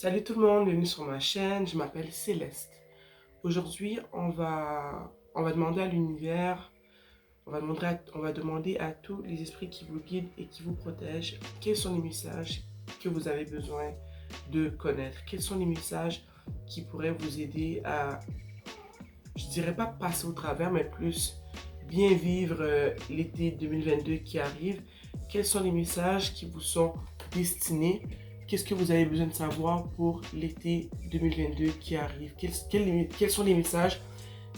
Salut tout le monde, bienvenue sur ma chaîne, je m'appelle Céleste. Aujourd'hui, on va demander à l'univers, on va demander à tous les esprits qui vous guident et qui vous protègent, quels sont les messages que vous avez besoin de connaître, quels sont les messages qui pourraient vous aider à, je dirais pas passer au travers, mais plus bien vivre l'été 2022 qui arrive, quels sont les messages qui vous sont destinés. Qu'est-ce que vous avez besoin de savoir pour l'été 2022 qui arrive? Quels sont les messages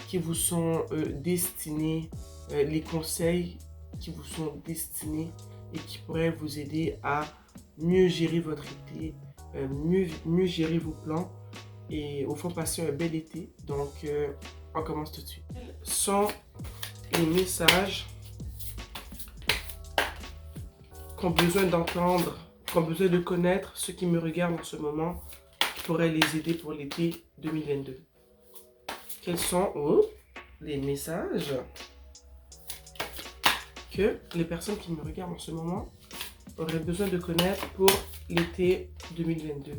qui vous sont destinés, les conseils qui vous sont destinés et qui pourraient vous aider à mieux gérer votre été, mieux gérer vos plans et au fond passer un bel été. Donc, on commence tout de suite. Quels sont les messages qu'ont besoin d'entendre, qu'ont besoin de connaître ceux qui me regardent en ce moment, qui pourraient les aider pour l'été 2022. Quels sont les messages que les personnes qui me regardent en ce moment auraient besoin de connaître pour l'été 2022?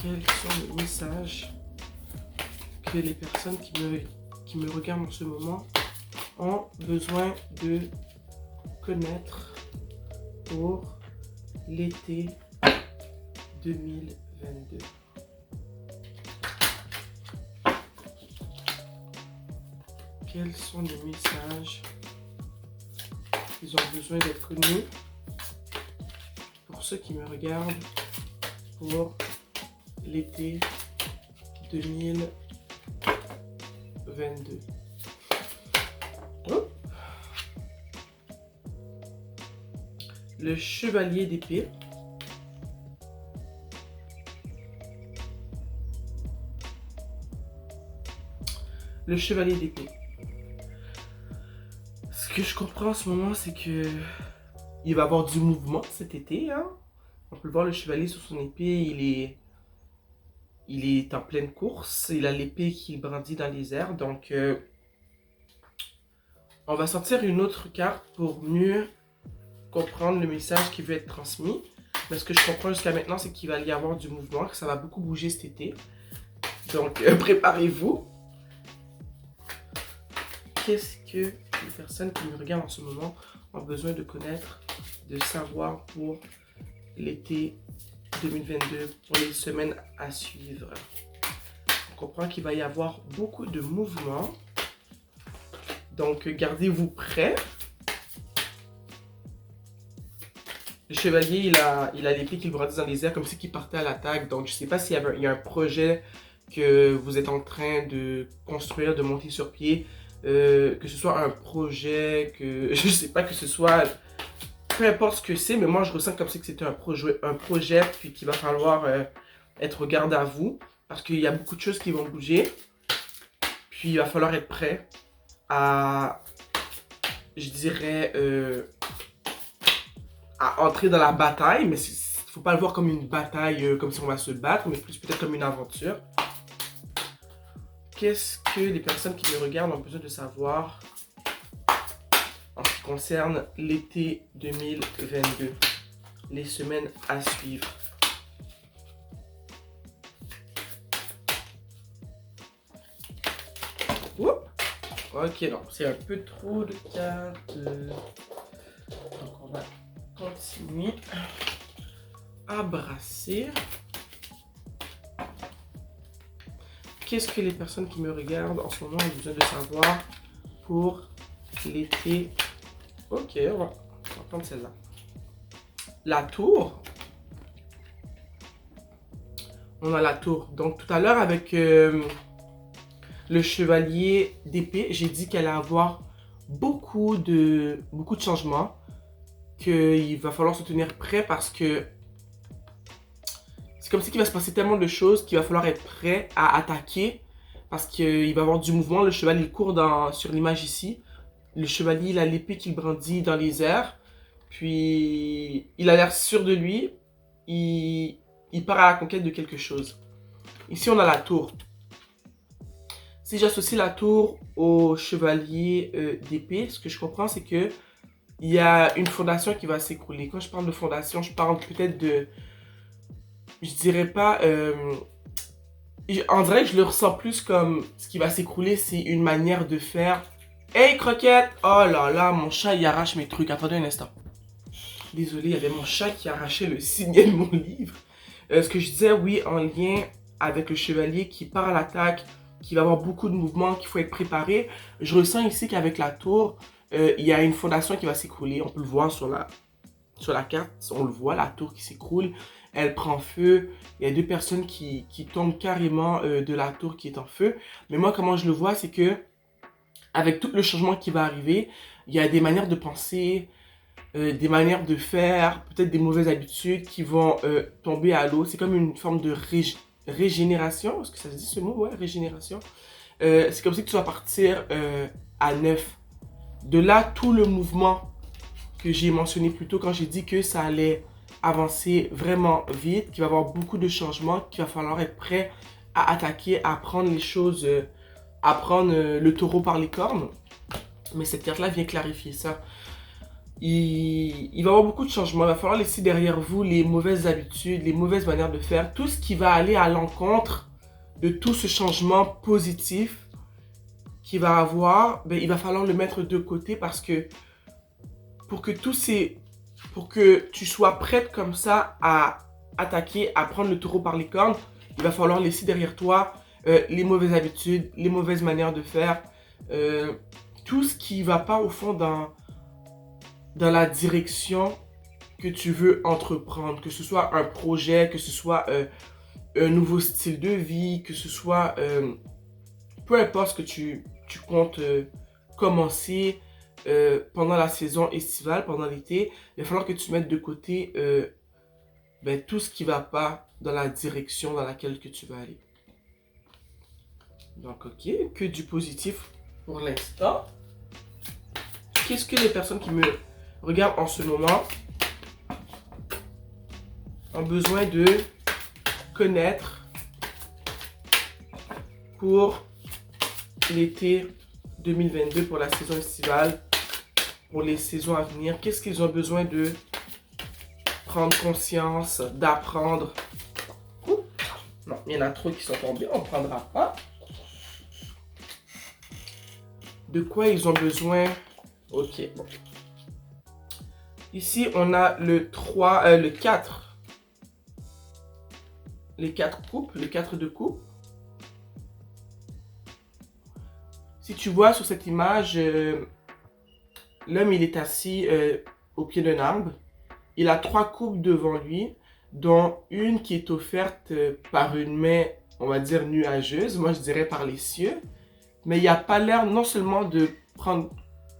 Quels sont les messages que les personnes qui me regardent en ce moment ont besoin de connaître pour l'été 2022? Quels sont les messages qu'ils ont besoin d'être connus pour ceux qui me regardent pour l'été 2022? Oh. Le chevalier d'épée. Le chevalier d'épée. Ce que je comprends en ce moment, c'est que il va y avoir du mouvement cet été. Hein? On peut le voir, le chevalier sur son épée, il est en pleine course. Il a l'épée qui brandit dans les airs. Donc, on va sortir une autre carte pour mieux comprendre le message qui veut être transmis. Mais ce que je comprends jusqu'à maintenant, c'est qu'il va y avoir du mouvement, que ça va beaucoup bouger cet été. Donc, préparez-vous. Qu'est-ce que les personnes qui me regardent en ce moment ont besoin de connaître, de savoir pour l'été 2022, pour les semaines à suivre? On comprend qu'il va y avoir beaucoup de mouvements. Donc, gardez-vous prêts. Le chevalier, il a l'épée qui brandit dans les airs comme si il partait à l'attaque. Donc, je ne sais pas s'il y a un projet que vous êtes en train de construire, de monter sur pied. Que ce soit un projet, que je ne sais pas, que ce soit... Peu importe ce que c'est, mais moi, je ressens comme si c'était un projet, puis qu'il va falloir être garde à vous. Parce qu'il y a beaucoup de choses qui vont bouger. Puis, il va falloir être prêt à, je dirais... à entrer dans la bataille, mais il ne faut pas le voir comme une bataille, comme si on va se battre, mais plus peut-être comme une aventure. Qu'est-ce que les personnes qui me regardent ont besoin de savoir en ce qui concerne l'été 2022, les semaines à suivre? Oups. Ok, non, c'est un peu trop de cartes. Donc on va continuer à brasser. Qu'est-ce que les personnes qui me regardent en ce moment ont besoin de savoir pour l'été? Ok, on va prendre celle-là. La tour. On a la tour. Donc tout à l'heure avec le chevalier d'épée, j'ai dit qu'elle allait avoir beaucoup de changements, qu'il va falloir se tenir prêt parce que c'est comme si il va se passer tellement de choses qu'il va falloir être prêt à attaquer parce qu'il va y avoir du mouvement. Le cheval il court sur l'image ici. Le chevalier il a l'épée qu'il brandit dans les airs. Puis il a l'air sûr de lui. Il part à la conquête de quelque chose. Ici on a la tour. Si j'associe la tour au chevalier d'épée, ce que je comprends c'est que il y a une fondation qui va s'écrouler. Quand je parle de fondation, je parle peut-être de... Je dirais pas... on dirait que je le ressens plus comme ce qui va s'écrouler, c'est une manière de faire. Hey croquette! Oh là là, mon chat il arrache mes trucs. Attendez un instant. Désolé, il y avait mon chat qui arrachait le signet de mon livre. Ce que je disais, oui, en lien avec le chevalier qui part à l'attaque, qui va avoir beaucoup de mouvements, qu'il faut être préparé. Je ressens ici qu'avec la tour, il y a une fondation qui va s'écrouler. On peut le voir sur la carte. On le voit, la tour qui s'écroule. Elle prend feu. Il y a deux personnes qui tombent carrément de la tour qui est en feu. Mais moi, comment je le vois, c'est que avec tout le changement qui va arriver, il y a des manières de penser, des manières de faire, peut-être des mauvaises habitudes qui vont tomber à l'eau. C'est comme une forme de régénération. Est-ce que ça se dit ce mot? Ouais, régénération. C'est comme si tu vas partir à neuf. De là, tout le mouvement que j'ai mentionné plus tôt quand j'ai dit que ça allait avancer vraiment vite, qu'il va y avoir beaucoup de changements, qu'il va falloir être prêt à attaquer, à prendre les choses, à prendre le taureau par les cornes. Mais cette carte-là vient clarifier ça. Il va y avoir beaucoup de changements. Il va falloir laisser derrière vous les mauvaises habitudes, les mauvaises manières de faire, tout ce qui va aller à l'encontre de tout ce changement positif qu'il va avoir. Ben, il va falloir le mettre de côté parce que pour que tu sois prête comme ça à attaquer, à prendre le taureau par les cornes, il va falloir laisser derrière toi les mauvaises habitudes, les mauvaises manières de faire, tout ce qui ne va pas au fond dans la direction que tu veux entreprendre, que ce soit un projet, que ce soit un nouveau style de vie, que ce soit peu importe ce que tu comptes commencer pendant la saison estivale, pendant l'été, il va falloir que tu mettes de côté tout ce qui ne va pas dans la direction dans laquelle que tu vas aller. Donc, ok, que du positif pour l'instant. Qu'est-ce que les personnes qui me regardent en ce moment ont besoin de connaître pour l'été 2022, pour la saison estivale, pour les saisons à venir? Qu'est-ce qu'ils ont besoin de prendre conscience, d'apprendre? Non, il y en a trop qui sont tombés, on ne prendra pas. De quoi ils ont besoin? Ok, bon. Ici, on a le 4. Les 4 coupes, le 4 de coupe. Si tu vois sur cette image, l'homme il est assis au pied d'un arbre. Il a 3 coupes devant lui, dont une qui est offerte par une main, on va dire nuageuse, moi je dirais par les cieux. Mais il n'a pas l'air non seulement de prendre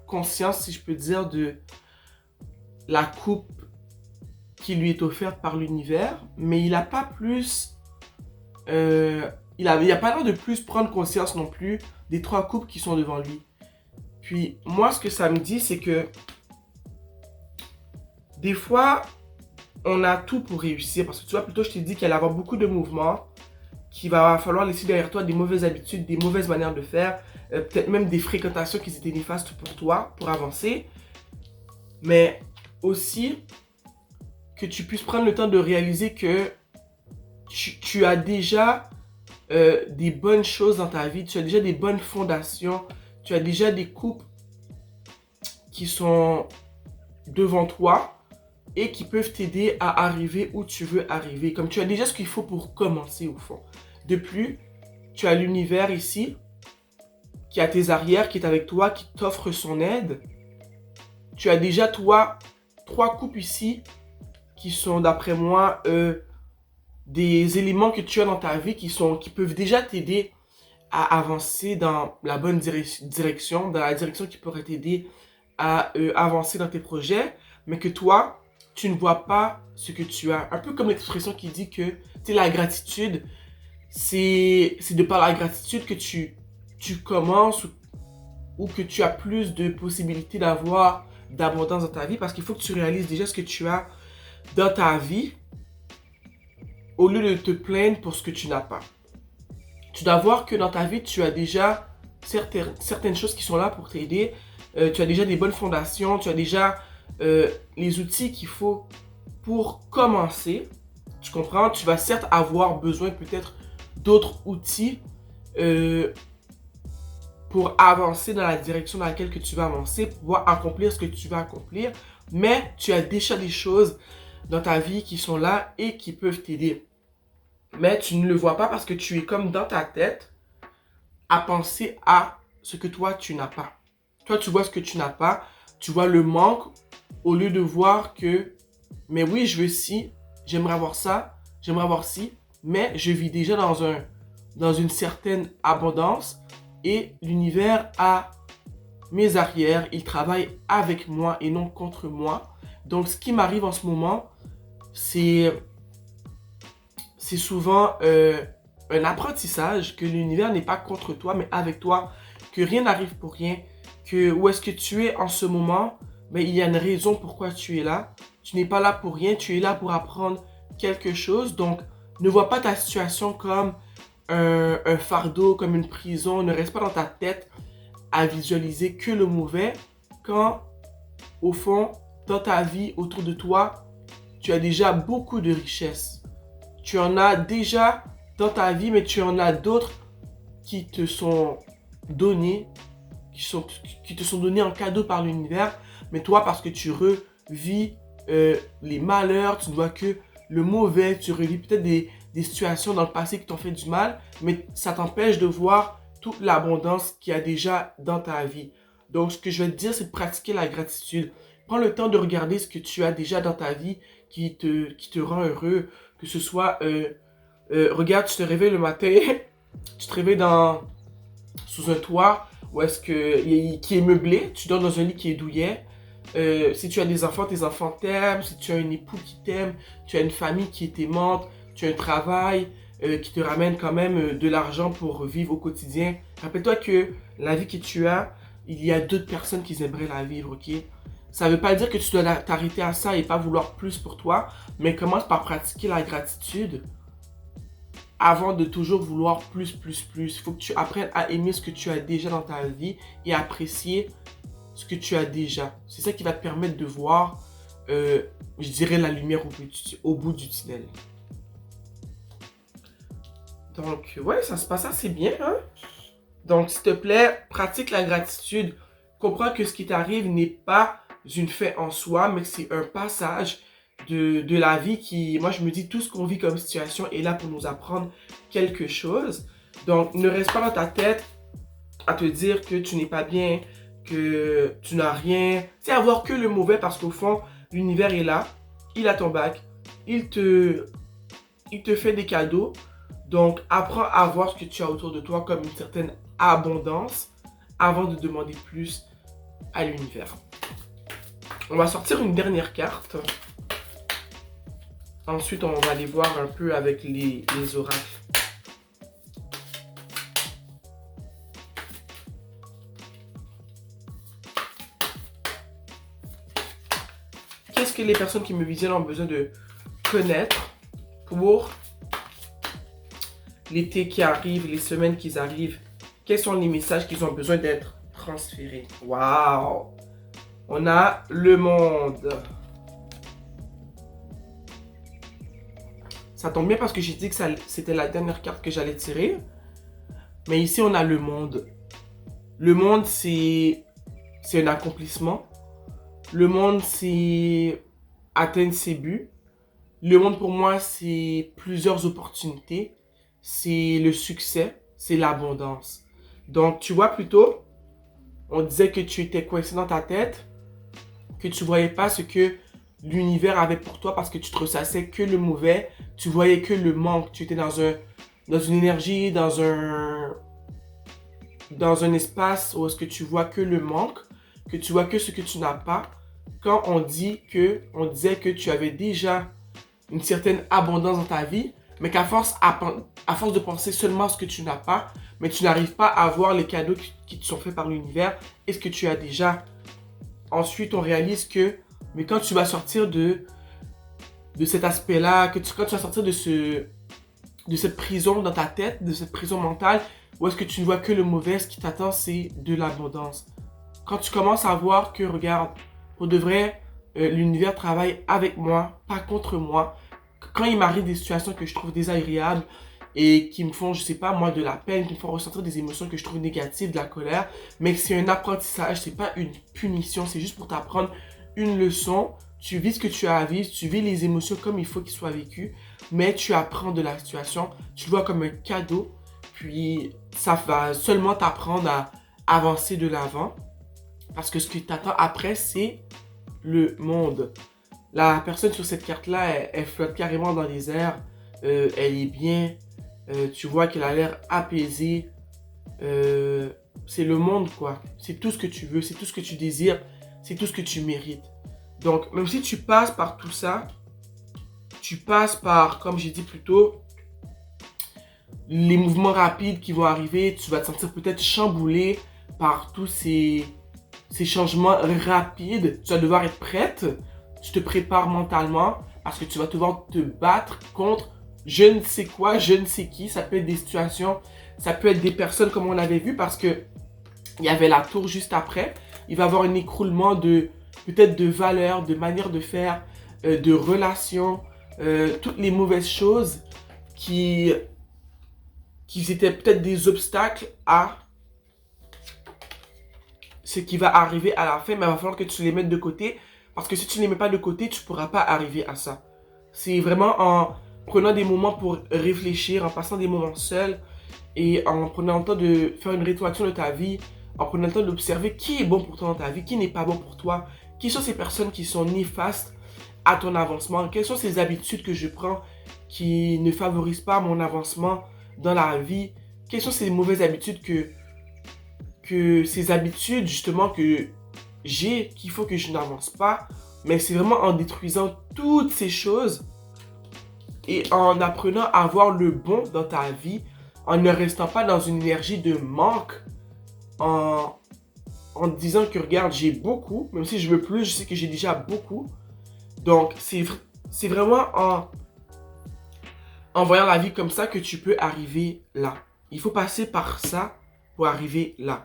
conscience, si je peux dire, de la coupe qui lui est offerte par l'univers, mais il n'a pas plus... il a pas l'air de plus prendre conscience non plus des 3 coupes qui sont devant lui. Puis moi, ce que ça me dit, c'est que des fois, on a tout pour réussir. Parce que tu vois, plutôt, je t'ai dit qu'il allait y avoir beaucoup de mouvements, qu'il va falloir laisser derrière toi des mauvaises habitudes, des mauvaises manières de faire, peut-être même des fréquentations qui étaient néfastes pour toi, pour avancer. Mais aussi, que tu puisses prendre le temps de réaliser que tu as déjà des bonnes choses dans ta vie, tu as déjà des bonnes fondations, tu as déjà des coupes qui sont devant toi et qui peuvent t'aider à arriver où tu veux arriver. Comme tu as déjà ce qu'il faut pour commencer au fond. De plus, tu as l'univers ici, qui a tes arrières, qui est avec toi, qui t'offre son aide. Tu as déjà toi 3 coupes ici qui sont d'après moi des éléments que tu as dans ta vie qui peuvent déjà t'aider à avancer dans la bonne direction, dans la direction qui pourrait t'aider à avancer dans tes projets, mais que toi, tu ne vois pas ce que tu as. Un peu comme l'expression qui dit que la gratitude, c'est de par la gratitude que tu commences ou que tu as plus de possibilités d'avoir d'abondance dans ta vie, parce qu'il faut que tu réalises déjà ce que tu as dans ta vie au lieu de te plaindre pour ce que tu n'as pas. Tu dois voir que dans ta vie, tu as déjà certaines choses qui sont là pour t'aider. Tu as déjà des bonnes fondations, tu as déjà les outils qu'il faut pour commencer. Tu comprends? Tu vas certes avoir besoin peut-être d'autres outils pour avancer dans la direction dans laquelle que tu vas avancer, pour pouvoir accomplir ce que tu vas accomplir, mais tu as déjà des choses dans ta vie qui sont là et qui peuvent t'aider. Mais tu ne le vois pas parce que tu es comme dans ta tête à penser à ce que toi, tu n'as pas. Toi, tu vois ce que tu n'as pas, tu vois le manque au lieu de voir que, mais oui, je veux ci, j'aimerais avoir ça, j'aimerais avoir ci, mais je vis déjà dans une certaine abondance et l'univers a mes arrières, il travaille avec moi et non contre moi. Donc, ce qui m'arrive en ce moment, c'est souvent un apprentissage que l'univers n'est pas contre toi, mais avec toi, que rien n'arrive pour rien, que où est-ce que tu es en ce moment, mais il y a une raison pourquoi tu es là. Tu n'es pas là pour rien, tu es là pour apprendre quelque chose. Donc, ne vois pas ta situation comme un fardeau, comme une prison. Ne reste pas dans ta tête à visualiser que le mauvais quand, au fond, dans ta vie, autour de toi, tu as déjà beaucoup de richesses. Tu en as déjà dans ta vie, mais tu en as d'autres qui te sont donnés, qui te sont donnés en cadeau par l'univers. Mais toi, parce que tu revis les malheurs, tu ne vois que le mauvais, tu revis peut-être des situations dans le passé qui t'ont fait du mal, mais ça t'empêche de voir toute l'abondance qu'il y a déjà dans ta vie. Donc, ce que je vais te dire, c'est de pratiquer la gratitude. Prends le temps de regarder ce que tu as déjà dans ta vie qui te rend heureux. Que ce soit, regarde, tu te réveilles le matin, tu te réveilles sous un toit où est-ce que, qui est meublé, tu dors dans un lit qui est douillet. Si tu as des enfants, tes enfants t'aiment. Si tu as un époux qui t'aime, tu as une famille qui est aimante, tu as un travail qui te ramène quand même de l'argent pour vivre au quotidien. Rappelle-toi que la vie que tu as, il y a d'autres personnes qui aimeraient la vivre, ok? Ça ne veut pas dire que tu dois t'arrêter à ça et pas vouloir plus pour toi, mais commence par pratiquer la gratitude avant de toujours vouloir plus, plus, plus. Il faut que tu apprennes à aimer ce que tu as déjà dans ta vie et apprécier ce que tu as déjà. C'est ça qui va te permettre de voir, je dirais, la lumière au bout du tunnel. Donc, ouais, ça se passe assez bien, hein? Donc, s'il te plaît, pratique la gratitude. Comprends que ce qui t'arrive n'est pas une fait en soi, mais c'est un passage de la vie qui, moi je me dis, tout ce qu'on vit comme situation est là pour nous apprendre quelque chose. Donc, ne reste pas dans ta tête à te dire que tu n'es pas bien, que tu n'as rien. C'est avoir que le mauvais parce qu'au fond, l'univers est là, il a ton bac, il te fait des cadeaux. Donc, apprends à voir ce que tu as autour de toi comme une certaine abondance avant de demander plus à l'univers. On va sortir une dernière carte. Ensuite, on va aller voir un peu avec les oracles. Qu'est-ce que les personnes qui me visionnent ont besoin de connaître pour l'été qui arrive, les semaines qui arrivent? Quels sont les messages qu'ils ont besoin d'être transférés? Waouh! On a le monde. Ça tombe bien parce que j'ai dit que c'était la dernière carte que j'allais tirer. Mais ici, on a le monde. Le monde, c'est un accomplissement. Le monde, c'est atteindre ses buts. Le monde, pour moi, c'est plusieurs opportunités. C'est le succès. C'est l'abondance. Donc, tu vois plutôt, on disait que tu étais coincé dans ta tête, que tu ne voyais pas ce que l'univers avait pour toi parce que tu te ressassais que le mauvais, tu voyais que le manque, tu étais dans une énergie, dans un espace où est-ce que tu vois que le manque, que tu vois que ce que tu n'as pas. Quand on disait que tu avais déjà une certaine abondance dans ta vie, mais qu'à force de penser seulement à ce que tu n'as pas, mais tu n'arrives pas à voir les cadeaux qui te sont faits par l'univers et ce que tu as déjà. Ensuite, on réalise que, mais quand tu vas sortir de cet aspect-là, quand tu vas sortir de cette prison dans ta tête, de cette prison mentale, où est-ce que tu ne vois que le mauvais, ce qui t'attend, c'est de l'abondance. Quand tu commences à voir que, regarde, pour de vrai, l'univers travaille avec moi, pas contre moi. Quand il m'arrive des situations que je trouve désagréables et qui me font, je sais pas moi, de la peine, qui me font ressentir des émotions que je trouve négatives, de la colère, mais que c'est un apprentissage, c'est pas une punition, c'est juste pour t'apprendre une leçon. Tu vis ce que tu as à vivre, tu vis les émotions comme il faut qu'ils soient vécues, mais tu apprends de la situation, tu le vois comme un cadeau, puis ça va seulement t'apprendre à avancer de l'avant, parce que ce qui t'attend après, c'est le monde. La personne sur cette carte-là, elle flotte carrément dans les airs, elle est bien, tu vois qu'elle a l'air apaisée, c'est le monde quoi, c'est tout ce que tu veux, c'est tout ce que tu désires, c'est tout ce que tu mérites. Donc, même si tu passes par tout ça, tu passes par, comme j'ai dit plus tôt, les mouvements rapides qui vont arriver, tu vas te sentir peut-être chamboulé par tous ces changements rapides. Tu vas devoir être prête, tu te prépares mentalement parce que tu vas devoir te battre contre je ne sais quoi, je ne sais qui. Ça peut être des situations, ça peut être des personnes comme on avait vu parce que il y avait la tour juste après. Il va y avoir un écroulement de peut-être de valeurs, de manières de faire, de relations, toutes les mauvaises choses qui, qui étaient peut-être des obstacles à ce qui va arriver à la fin, mais il va falloir que tu les mettes de côté. Parce que si tu ne les mets pas de côté, tu ne pourras pas arriver à ça. C'est vraiment en prenant des moments pour réfléchir, en passant des moments seuls et en prenant le temps de faire une rétroaction de ta vie, en prenant le temps d'observer qui est bon pour toi dans ta vie, qui n'est pas bon pour toi, qui sont ces personnes qui sont néfastes à ton avancement, quelles sont ces habitudes que je prends qui ne favorisent pas mon avancement dans la vie, quelles sont ces mauvaises habitudes que ces habitudes justement que j'ai, qu'il faut que je n'avance pas, mais c'est vraiment en détruisant toutes ces choses et en apprenant à voir le bon dans ta vie, en ne restant pas dans une énergie de manque, en, en te disant que regarde, j'ai beaucoup, même si je veux plus, je sais que j'ai déjà beaucoup. Donc, c'est vraiment en voyant la vie comme ça que tu peux arriver là. Il faut passer par ça pour arriver là.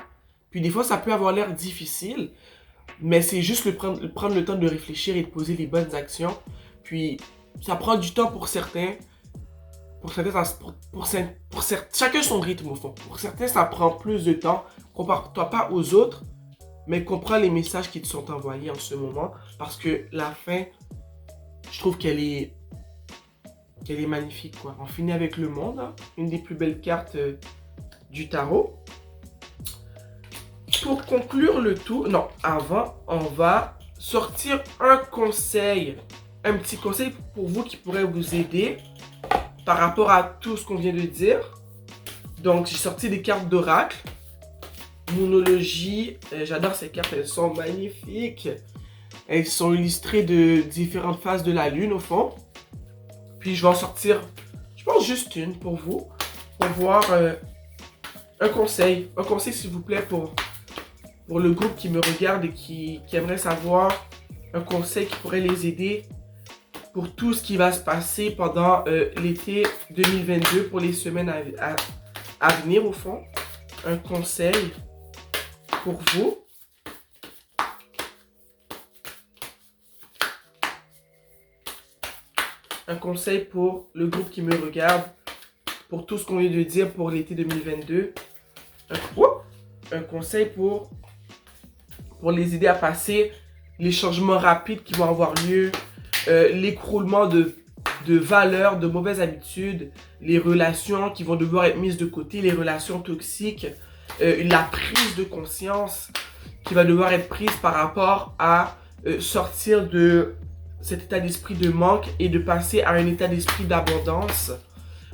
Puis des fois, ça peut avoir l'air difficile, mais c'est juste prendre le temps de réfléchir et de poser les bonnes actions. Puis, ça prend du temps pour certains. Chacun son rythme au fond. Pour certains, ça prend plus de temps. Compare-toi pas aux autres, mais comprends les messages qui te sont envoyés en ce moment. Parce que la fin, je trouve qu'elle est magnifique, quoi. On finit avec le monde, hein. Une des plus belles cartes du tarot. Pour conclure le tout, non, avant, on va sortir un conseil. Un petit conseil pour vous qui pourrait vous aider par rapport à tout ce qu'on vient de dire. Donc, j'ai sorti des cartes d'oracle. Moonologie, j'adore ces cartes, elles sont magnifiques. Elles sont illustrées de différentes phases de la lune au fond. Puis je vais en sortir, je pense juste une pour vous, pour voir un conseil s'il vous plaît pour le groupe qui me regarde et qui aimerait savoir un conseil qui pourrait les aider pour tout ce qui va se passer pendant l'été 2022, pour les semaines à venir au fond. Un conseil pour vous. Un conseil pour le groupe qui me regarde, pour tout ce qu'on vient de dire pour l'été 2022. Un conseil pour les aider à passer les changements rapides qui vont avoir lieu, l'écroulement de valeurs, de mauvaises habitudes, les relations qui vont devoir être mises de côté, les relations toxiques, la prise de conscience qui va devoir être prise par rapport à sortir de cet état d'esprit de manque et de passer à un état d'esprit d'abondance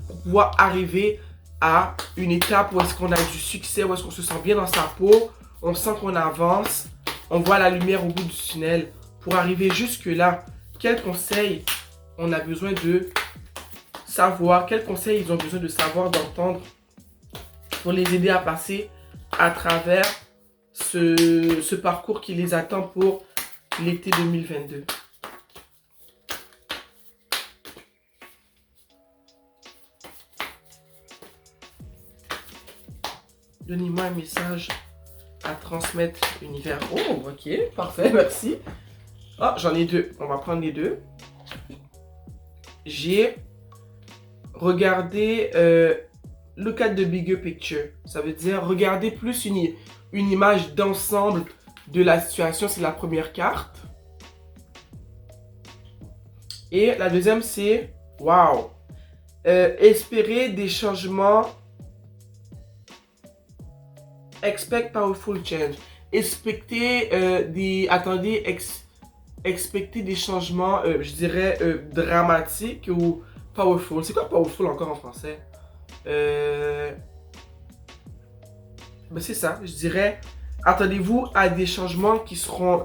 pour pouvoir arriver à une étape où est-ce qu'on a du succès, où est-ce qu'on se sent bien dans sa peau, on sent qu'on avance, on voit la lumière au bout du tunnel. Pour arriver jusque-là, quels conseils on a besoin de savoir, quels conseils ils ont besoin de savoir, d'entendre pour les aider à passer à travers ce parcours qui les attend pour l'été 2022. Donnez-moi un message à transmettre univers. Oh, ok, parfait, merci. Ah, j'en ai deux. On va prendre les deux. J'ai regardé look at the bigger picture. Ça veut dire regarder plus une image d'ensemble de la situation. C'est la première carte. Et la deuxième, c'est wow. Espérer des changements. Expect powerful change. Expecter des changements, je dirais, dramatiques ou powerful. C'est quoi powerful encore en français? Ben c'est ça, je dirais, attendez-vous à des changements qui seront...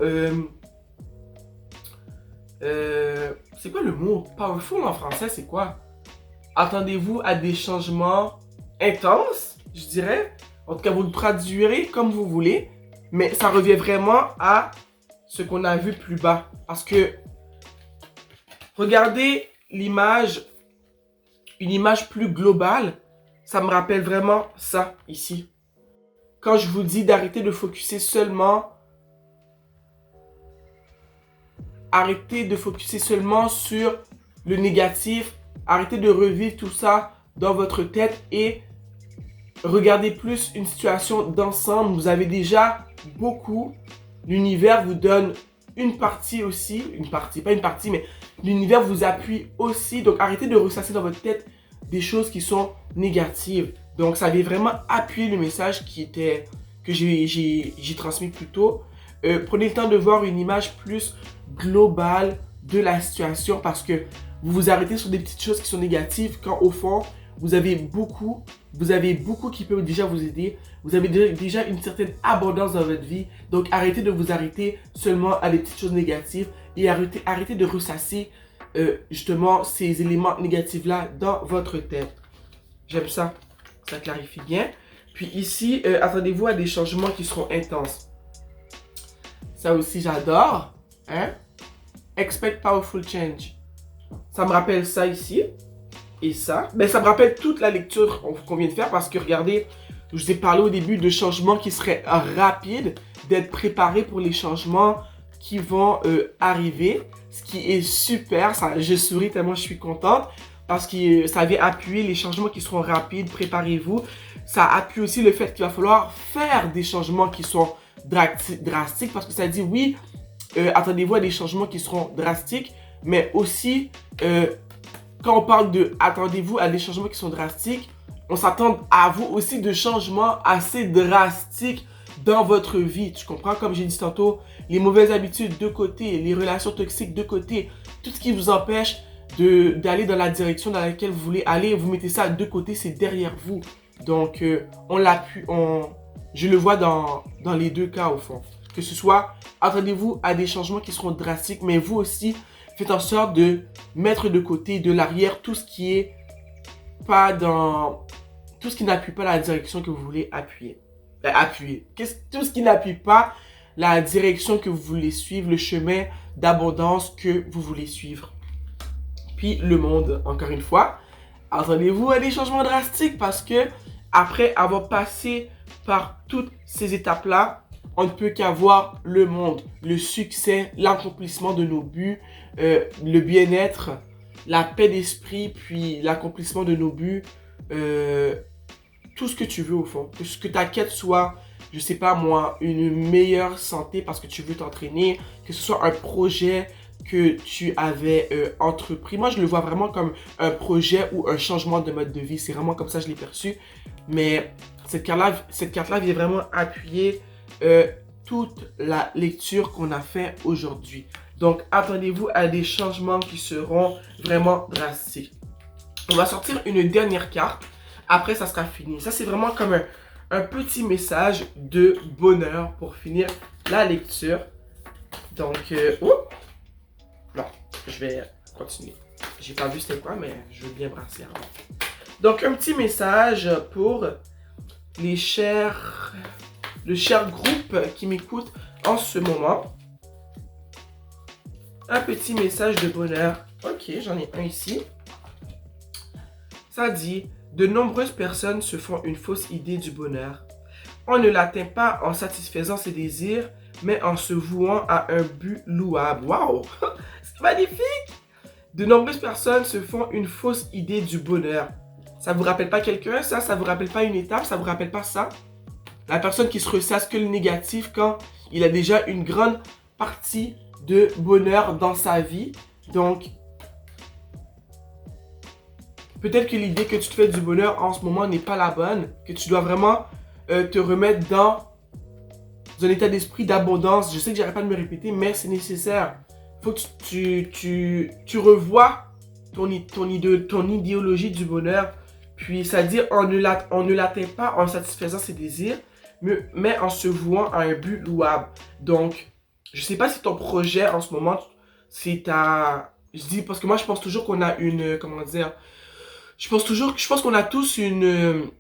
c'est quoi le mot? Powerful en français, c'est quoi? Attendez-vous à des changements intenses, je dirais. En tout cas, vous le traduirez comme vous voulez. Mais ça revient vraiment à ce qu'on a vu plus bas. Parce que, regardez l'image, une image plus globale, ça me rappelle vraiment ça, ici. Quand je vous dis d'arrêter de focuser seulement... Arrêtez de focuser seulement sur le négatif. Arrêtez de revivre tout ça dans votre tête et regardez plus une situation d'ensemble. Vous avez déjà beaucoup. L'univers vous donne une partie aussi. Une partie, pas une partie, mais l'univers vous appuie aussi. Donc arrêtez de ressasser dans votre tête des choses qui sont négatives. Donc ça avait vraiment appuyé le message que j'ai transmis plus tôt. Prenez le temps de voir une image plus globale de la situation parce que vous vous arrêtez sur des petites choses qui sont négatives quand au fond, vous avez beaucoup qui peuvent déjà vous aider. Vous avez déjà une certaine abondance dans votre vie. Donc arrêtez de vous arrêter seulement à des petites choses négatives et arrêtez de ressasser justement ces éléments négatifs-là dans votre tête. J'aime ça. Ça clarifie bien. Puis ici, attendez-vous à des changements qui seront intenses. Ça aussi, j'adore. Hein? Expect powerful change. Ça me rappelle ça ici. Et ça. Ben, ça me rappelle toute la lecture qu'on vient de faire parce que regardez, je vous ai parlé au début de changements qui seraient rapides, d'être préparé pour les changements qui vont arriver. Ce qui est super. Ça, je souris tellement je suis contente parce que ça vient appuyer les changements qui seront rapides. Préparez-vous. Ça appuie aussi le fait qu'il va falloir faire des changements qui sont drastiques parce que ça dit oui, attendez-vous à des changements qui seront drastiques, mais aussi quand on parle de attendez-vous à des changements qui sont drastiques, on s'attend à vous aussi de changements assez drastiques dans votre vie. Tu comprends? Comme j'ai dit tantôt, les mauvaises habitudes de côté, les relations toxiques de côté, tout ce qui vous empêche d'aller dans la direction dans laquelle vous voulez aller, vous mettez ça de côté, c'est derrière vous. Donc, on l'appuie, je le vois dans les deux cas au fond. Que ce soit, attendez-vous à des changements qui seront drastiques, mais vous aussi, faites en sorte de mettre de côté, de l'arrière, tout ce qui est pas dans... Tout ce qui n'appuie pas la direction que vous voulez appuyer. Tout ce qui n'appuie pas la direction que vous voulez suivre, le chemin d'abondance que vous voulez suivre. Puis le monde, encore une fois, attendez-vous à des changements drastiques parce que après avoir passé par toutes ces étapes-là, on ne peut qu'avoir le monde, le succès, l'accomplissement de nos buts, le bien-être, la paix d'esprit, puis l'accomplissement de nos buts, tout ce que tu veux au fond. Que ta quête soit, je sais pas moi, une meilleure santé parce que tu veux t'entraîner, que ce soit un projet que tu avais entrepris. Moi, je le vois vraiment comme un projet ou un changement de mode de vie. C'est vraiment comme ça que je l'ai perçu. Mais cette carte-là vient vraiment appuyer toute la lecture qu'on a fait aujourd'hui. Donc, attendez-vous à des changements qui seront vraiment drastiques. On va sortir une dernière carte. Après, ça sera fini. Ça, c'est vraiment comme un petit message de bonheur pour finir la lecture. Donc, non, je vais continuer. J'ai pas vu c'était quoi, mais je veux bien brasser avant. Donc, un petit message pour le cher groupe qui m'écoute en ce moment. Un petit message de bonheur. Ok, j'en ai un ici. Ça dit, de nombreuses personnes se font une fausse idée du bonheur. On ne l'atteint pas en satisfaisant ses désirs, mais en se vouant à un but louable. Waouh! C'est magnifique! De nombreuses personnes se font une fausse idée du bonheur. Ça vous rappelle pas quelqu'un, ça? Ça vous rappelle pas une étape? Ça vous rappelle pas ça? La personne qui se ressasse que le négatif quand il a déjà une grande partie de bonheur dans sa vie. Donc, peut-être que l'idée que tu te fais du bonheur en ce moment n'est pas la bonne, que tu dois vraiment te remettre dans un état d'esprit d'abondance. Je sais que j'arrête pas de me répéter, mais c'est nécessaire. Il faut que tu revoies ton idéologie du bonheur. Puis, c'est-à-dire, on ne l'atteint pas en satisfaisant ses désirs, mais en se vouant à un but louable. Donc, je sais pas si ton projet en ce moment, c'est ta... Je dis, parce que moi, je pense toujours qu'on a une... Comment dire? Je pense qu'on a tous une...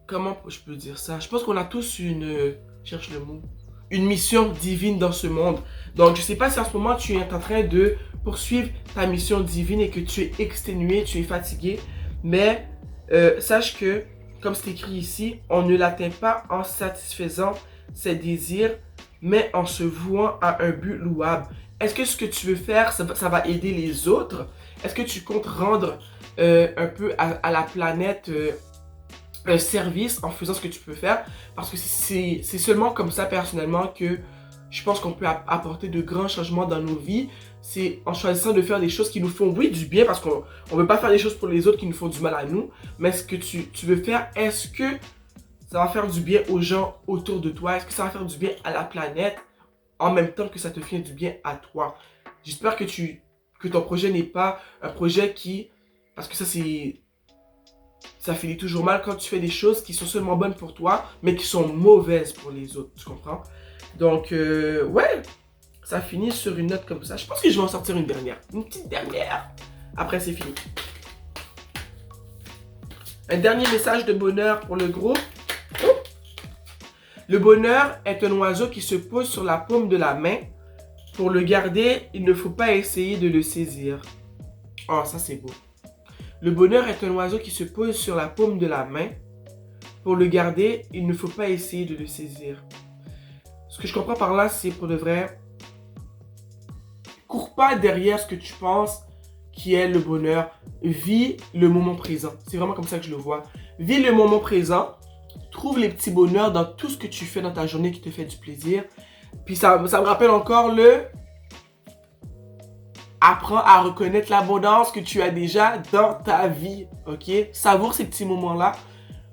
Comment je peux dire ça? Je pense qu'on a tous une... cherche le mot. Une mission divine dans ce monde. Donc, je sais pas si en ce moment, tu es en train de poursuivre ta mission divine et que tu es exténué, tu es fatigué. Mais, sache que, comme c'est écrit ici, on ne l'atteint pas en satisfaisant ses désirs, mais en se vouant à un but louable. Est-ce que ce que tu veux faire, ça va aider les autres? Est-ce que tu comptes rendre un peu à la planète un service en faisant ce que tu peux faire? Parce que c'est seulement comme ça, personnellement, que je pense qu'on peut apporter de grands changements dans nos vies. C'est en choisissant de faire des choses qui nous font, oui, du bien, parce qu'on ne veut pas faire des choses pour les autres qui nous font du mal à nous. Mais ce que tu veux faire, est-ce que ça va faire du bien aux gens autour de toi? Est-ce que ça va faire du bien à la planète en même temps que ça te fait du bien à toi? J'espère que ton projet n'est pas un projet qui... Parce que ça finit toujours mal quand tu fais des choses qui sont seulement bonnes pour toi, mais qui sont mauvaises pour les autres, tu comprends? Donc, ouais, ça finit sur une note comme ça. Je pense que je vais en sortir une dernière. Une petite dernière. Après, c'est fini. Un dernier message de bonheur pour le groupe. Le bonheur est un oiseau qui se pose sur la paume de la main. Pour le garder, il ne faut pas essayer de le saisir. Oh, ça c'est beau. Le bonheur est un oiseau qui se pose sur la paume de la main. Pour le garder, il ne faut pas essayer de le saisir. Ce que je comprends par là, c'est pour de vrai, cours pas derrière ce que tu penses qui est le bonheur. Vis le moment présent. C'est vraiment comme ça que je le vois. Vis le moment présent. Trouve les petits bonheurs dans tout ce que tu fais dans ta journée qui te fait du plaisir. Puis ça me rappelle encore apprends à reconnaître l'abondance que tu as déjà dans ta vie, ok? Savoure ces petits moments-là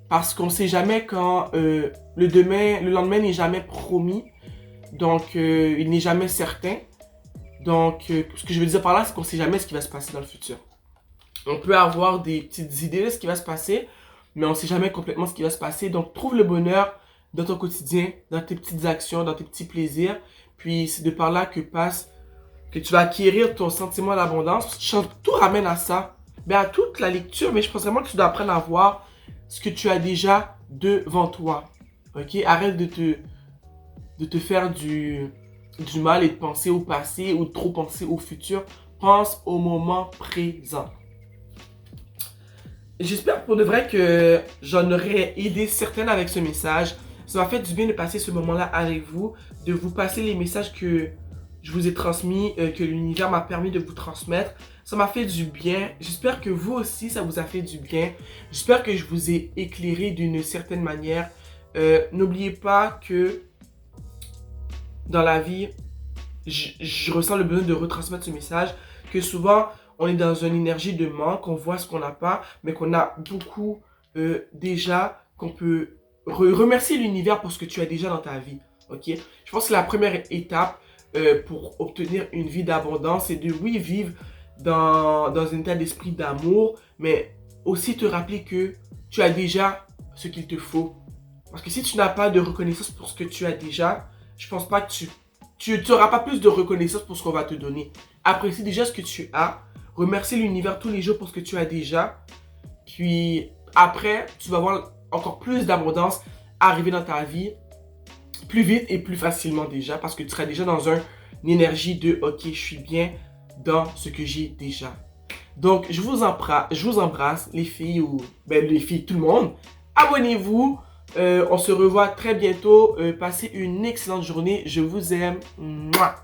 parce qu'on ne sait jamais quand le lendemain n'est jamais promis. Donc, il n'est jamais certain. Donc, ce que je veux dire par là, c'est qu'on ne sait jamais ce qui va se passer dans le futur. On peut avoir des petites idées de ce qui va se passer, mais on ne sait jamais complètement ce qui va se passer. Donc, trouve le bonheur dans ton quotidien, dans tes petites actions, dans tes petits plaisirs. Puis, c'est de par là que tu vas acquérir ton sentiment d'abondance. Tout ramène à ça. Ben, à toute la lecture, mais je pense vraiment que tu dois apprendre à voir ce que tu as déjà devant toi. Ok? Arrête de te faire du mal et de penser au passé ou de trop penser au futur. Pense au moment présent. J'espère pour de vrai que j'en aurais aidé certaines avec ce message. Ça m'a fait du bien de passer ce moment-là avec vous, de vous passer les messages que je vous ai transmis, que l'univers m'a permis de vous transmettre. Ça m'a fait du bien. J'espère que vous aussi, ça vous a fait du bien. J'espère que je vous ai éclairé d'une certaine manière. N'oubliez pas que dans la vie, je ressens le besoin de retransmettre ce message, que souvent, on est dans une énergie de manque, on voit ce qu'on n'a pas, mais qu'on a beaucoup déjà, qu'on peut remercier l'univers pour ce que tu as déjà dans ta vie. Ok? Je pense que la première étape pour obtenir une vie d'abondance, c'est de, oui, vivre dans un état d'esprit d'amour, mais aussi te rappeler que tu as déjà ce qu'il te faut. Parce que si tu n'as pas de reconnaissance pour ce que tu as déjà, je pense pas que tu n'auras pas plus de reconnaissance pour ce qu'on va te donner. Apprécie déjà ce que tu as. Remercie l'univers tous les jours pour ce que tu as déjà. Puis après, tu vas voir encore plus d'abondance arriver dans ta vie plus vite et plus facilement déjà. Parce que tu seras déjà dans une énergie de « Ok, je suis bien dans ce que j'ai déjà ». Donc, je vous embrasse, les filles, les filles, tout le monde. Abonnez-vous. On se revoit très bientôt. Passez une excellente journée. Je vous aime. Mouah.